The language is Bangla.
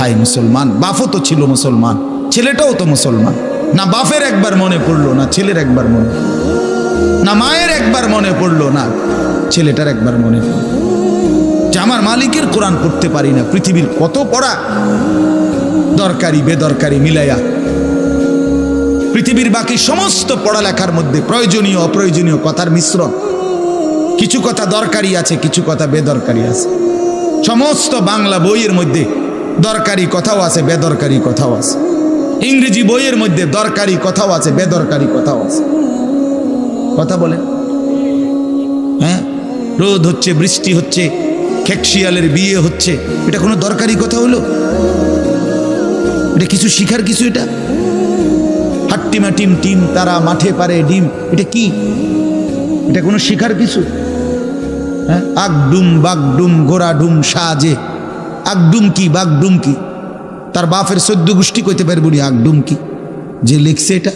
হায় মুসলমান, বাপও তো ছিল মুসলমান, ছেলেটাও তো মুসলমান। না বাপের একবার মনে পড়লো, না ছেলের একবার মনে পড়লো, না মায়ের একবার মনে পড়লো, না ছেলেটার একবার মনে পড়লো যে আমার মালিকের কোরআন পড়তে পারি না। পৃথিবীর কত পড়া, দরকারি বেদরকারি মিলাইয়া পৃথিবীর বাকি সমস্ত পড়ালেখার মধ্যে প্রয়োজনীয় অপ্রয়োজনীয় কথার মিশ্রণ। কিছু কথা দরকারি আছে, কিছু কথা বেদরকারি আছে। সমস্ত বাংলা বইয়ের মধ্যে দরকারি কথাও আছে, বেদরকারি কথাও আছে। ইংরেজি বইয়ের মধ্যে দরকারি কথাও আছে, বেদরকারি কথাও আছে। কথা বলে হ্যাঁ, রোদ হচ্ছে, বৃষ্টি হচ্ছে, খেকশিয়ালের বিয়ে হচ্ছে, এটা কোনো দরকারি কথা হলো? এটা কিছু শিখার কিছু? এটা হাট্টিমা টিম টিম তারা মাঠে পারে ডিম, এটা কি? এটা কোনো শিখার কিছু? হ্যাঁ, আগডুম বাগডুম ঘোড়া ডুম সাজে, আগডুম কি বাগডুম কি? তার বাপের 14 গোষ্ঠী কইতে পারবো আগডুম কি? যে লিখছে এটা